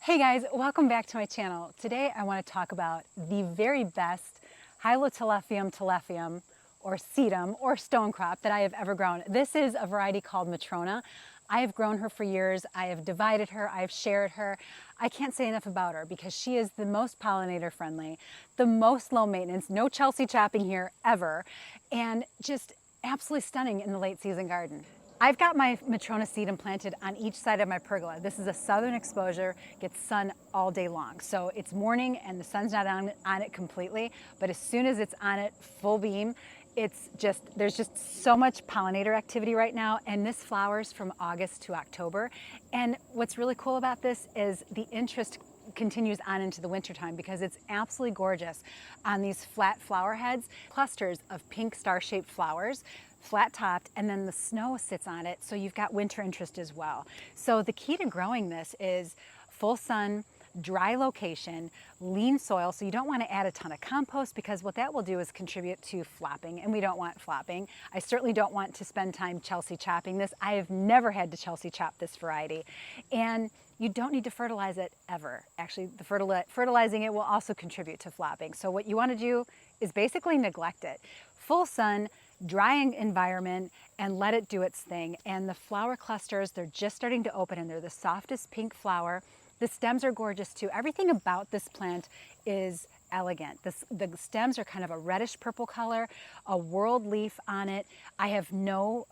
Hey guys, welcome back to my channel. Today I want to talk about the very best Hylotelephium or sedum or stone crop that I have ever grown. This is a variety called Matrona. I have grown her for years. I have divided her. I have shared her. I can't say enough about her because she is the most pollinator friendly, the most low maintenance, no Chelsea chopping here ever, and just absolutely stunning in the late season garden. I've got my Matrona sedum planted on each side of my pergola. This is a southern exposure, gets sun all day long. So it's morning and the sun's not on it completely, but as soon as it's on it full beam, there's just so much pollinator activity right now, and this flowers from August to October. And what's really cool about this is the interest continues on into the wintertime because it's absolutely gorgeous on these flat flower heads, clusters of pink star-shaped flowers, flat topped, and then the snow sits on it, so you've got winter interest as well. So the key to growing this is full sun, dry location, lean soil, so you don't want to add a ton of compost because what that will do is contribute to flopping, and we don't want flopping. I certainly don't want to spend time Chelsea chopping this. I have never had to Chelsea chop this variety. And you don't need to fertilize it ever. Actually, the fertilizing it will also contribute to flopping. So what you want to do is basically neglect it. Full sun, drying environment, and let it do its thing. And the flower clusters, they're just starting to open and they're the softest pink flower. The stems are gorgeous too. Everything about this plant is elegant. The stems are kind of a reddish purple color, a whorled leaf on it. I have no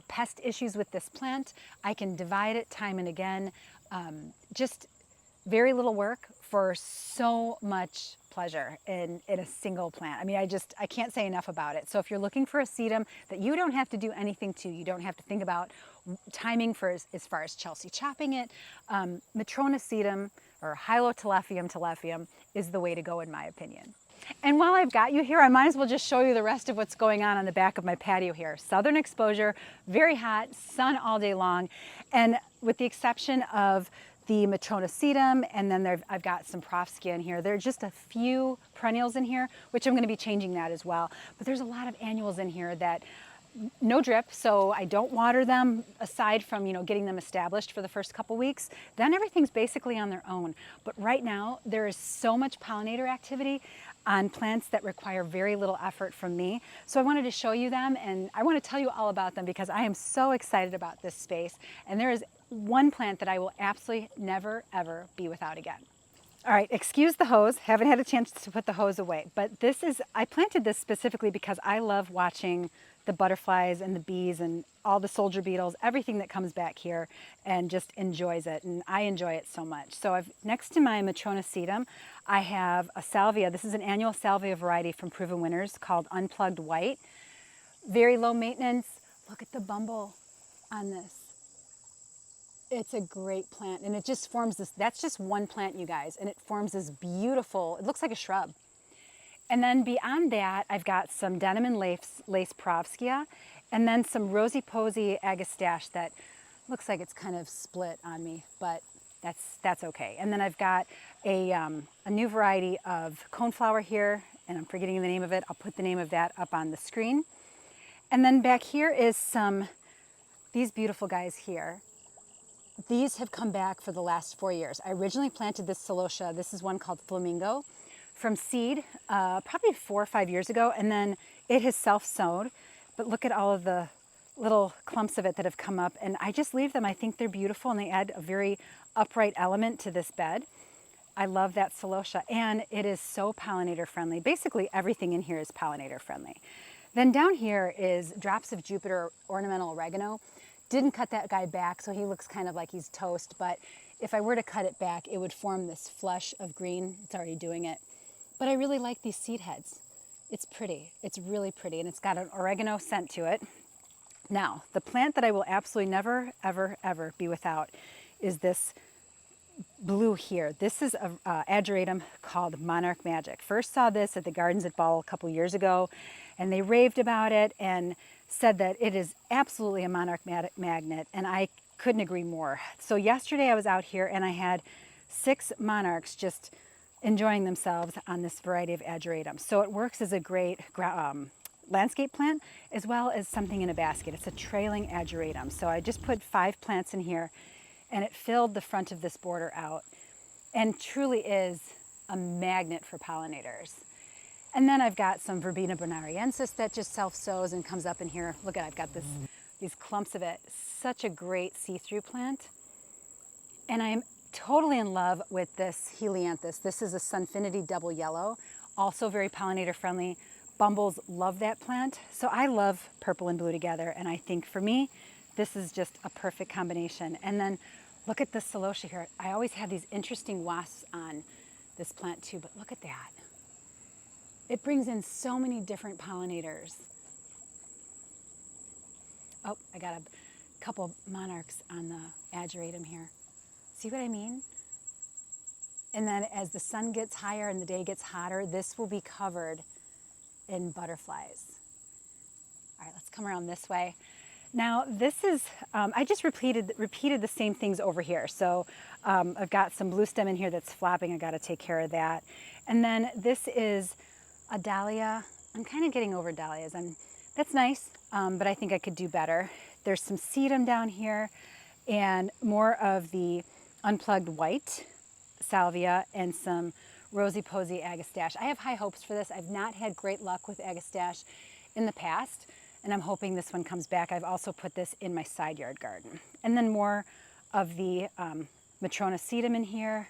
pest issues with this plant. I can divide it time and again. Just very little work for so much pleasure in a single plant. I mean, I can't say enough about it. So if you're looking for a sedum that you don't have to do anything to, you don't have to think about timing for as far as Chelsea chopping it, Matrona sedum or Hylotelephium is the way to go in my opinion. And while I've got you here, I might as well just show you the rest of what's going on the back of my patio here. Southern exposure, very hot, sun all day long, and with the exception of the Matrona sedum, and then I've got some Profskia in here. There are just a few perennials in here, which I'm going to be changing that as well. But there's a lot of annuals in here that no drip, so I don't water them aside from, getting them established for the first couple weeks. Then everything's basically on their own. But right now, there is so much pollinator activity on plants that require very little effort from me. So I wanted to show you them, and I want to tell you all about them because I am so excited about this space. And there is one plant that I will absolutely never, ever be without again. All right, excuse the hose. Haven't had a chance to put the hose away, but I planted this specifically because I love watching the butterflies and the bees and all the soldier beetles, everything that comes back here, and just enjoys it, and I enjoy it so much. So next to my Matrona sedum, I have a salvia. This is an annual salvia variety from Proven Winners called Unplugged White. Very low maintenance. Look at the bumble on this. It's a great plant, and it just forms this, that's just one plant, you guys, and it forms this beautiful, it looks like a shrub. And then beyond that, I've got some denim and lace Profskia, and then some rosy posy agastache that looks like it's kind of split on me, but that's okay. And then I've got a new variety of coneflower here, and I'm forgetting the name of it. I'll put the name of that up on the screen. And then back here is these beautiful guys here. These have come back for the last 4 years. I originally planted this celosia. This is one called Flamingo from seed probably 4 or 5 years ago, and then it has self-sowed. But look at all of the little clumps of it that have come up, and I just leave them. I think they're beautiful, and they add a very upright element to this bed. I love that celosia, and it is so pollinator friendly. Basically, everything in here is pollinator friendly. Then down here is Drops of Jupiter ornamental oregano. Didn't cut that guy back, so he looks kind of like he's toast, but if I were to cut it back, it would form this flush of green. It's already doing it. But I really like these seed heads. It's pretty. It's really pretty, and it's got an oregano scent to it. Now, the plant that I will absolutely never, ever, ever be without is this blue here. This is an ageratum called Monarch Magic. First saw this at the Gardens at Ball a couple years ago, and they raved about it and said that it is absolutely a monarch magnet, and I couldn't agree more. So yesterday I was out here and I had 6 monarchs just enjoying themselves on this variety of ageratum. So it works as a great landscape plant as well as something in a basket. It's a trailing ageratum. So I just put 5 plants in here, and it filled the front of this border out and truly is a magnet for pollinators. And then I've got some Verbena bonariensis that just self-sows and comes up in here. Look at, I've got these clumps of it. Such a great see-through plant. And I'm totally in love with this helianthus. This is a Sunfinity double yellow, also very pollinator friendly. Bumbles love that plant. So I love purple and blue together. And I think for me, this is just a perfect combination. And then look at this celosia here. I always have these interesting wasps on this plant too, but look at that. It brings in so many different pollinators. Oh, I got a couple monarchs on the ageratum here. See what I mean? And then as the sun gets higher and the day gets hotter, this will be covered in butterflies. All right, let's come around this way. Now this is, I just repeated the same things over here. So I've got some blue stem in here that's flopping. I got to take care of that. And then this is a dahlia. I'm kind of getting over dahlias. That's nice, but I think I could do better. There's some sedum down here and more of the unplugged white salvia and some rosy posy agastache. I have high hopes for this. I've not had great luck with agastache in the past, and I'm hoping this one comes back. I've also put this in my side yard garden. And then more of the Matrona Sedum in here.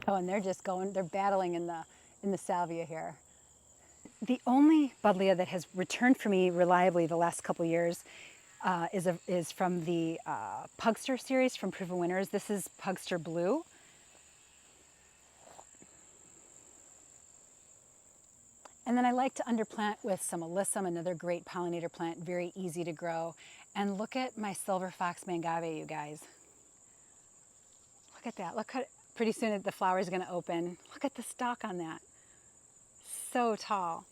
Oh, and they're battling in the salvia here. The only buddleia that has returned for me reliably the last couple years is from the Pugster series from Proven Winners. This is Pugster Blue. And then I like to underplant with some alyssum, another great pollinator plant, very easy to grow. And look at my silver fox mangave, you guys. Look at that. Look at, pretty soon the flower is going to open. Look at the stalk on that. So tall.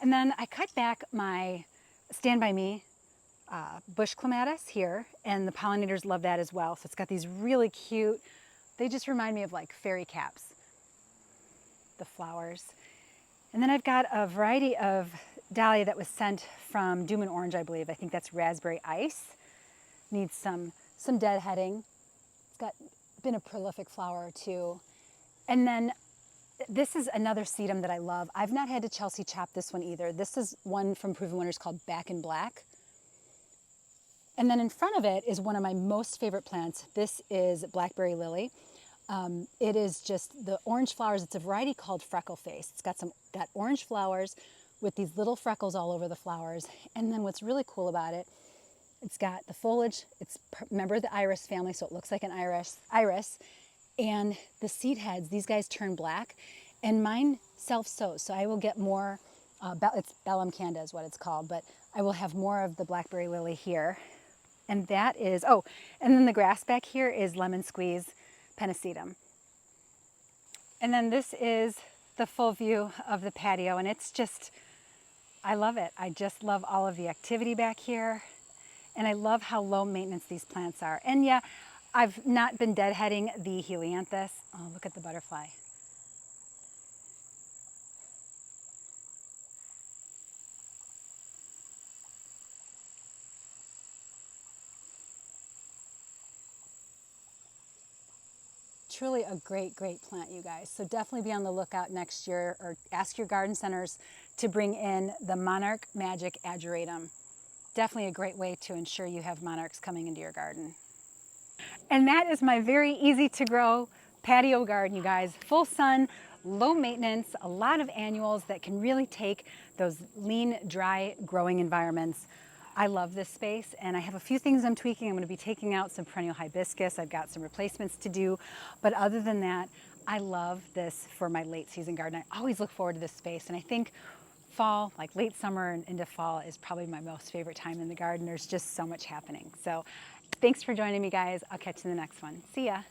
And then I cut back my Stand By Me bush clematis here, and the pollinators love that as well. So it's got these really cute, they just remind me of like fairy caps, the flowers. And then I've got a variety of dahlia that was sent from Doom and Orange, I believe. I think that's raspberry ice. Needs some deadheading. It's been a prolific flower too. And then this is another sedum that I love. I've not had to Chelsea chop this one either. This is one from Proven Winners called Back in Black. And then in front of it is one of my most favorite plants. This is blackberry lily. It is just the orange flowers. It's a variety called freckle face. It's got orange flowers with these little freckles all over the flowers. And then what's really cool about it, it's got the foliage. It's a member of the iris family, so it looks like an iris. And the seed heads, these guys turn black, and mine self-sows. So I will get more, it's Bellum Canda is what it's called, but I will have more of the blackberry lily here. And that is, oh, and then the grass back here is lemon squeeze pennisetum. And then this is the full view of the patio, and it's just, I love it. I just love all of the activity back here, and I love how low maintenance these plants are. And yeah, I've not been deadheading the helianthus. Oh, look at the butterfly. Truly a great, great plant, you guys. So definitely be on the lookout next year, or ask your garden centers to bring in the Monarch Magic Ageratum. Definitely a great way to ensure you have monarchs coming into your garden. And that is my very easy to grow patio garden, you guys. Full sun, low maintenance, a lot of annuals that can really take those lean, dry growing environments. I love this space, and I have a few things I'm tweaking. I'm going to be taking out some perennial hibiscus. I've got some replacements to do, but other than that, I love this for my late season garden. I always look forward to this space, and I think fall, like late summer and into fall, is probably my most favorite time in the garden. There's just so much happening. So thanks for joining me, guys. I'll catch you in the next one. See ya.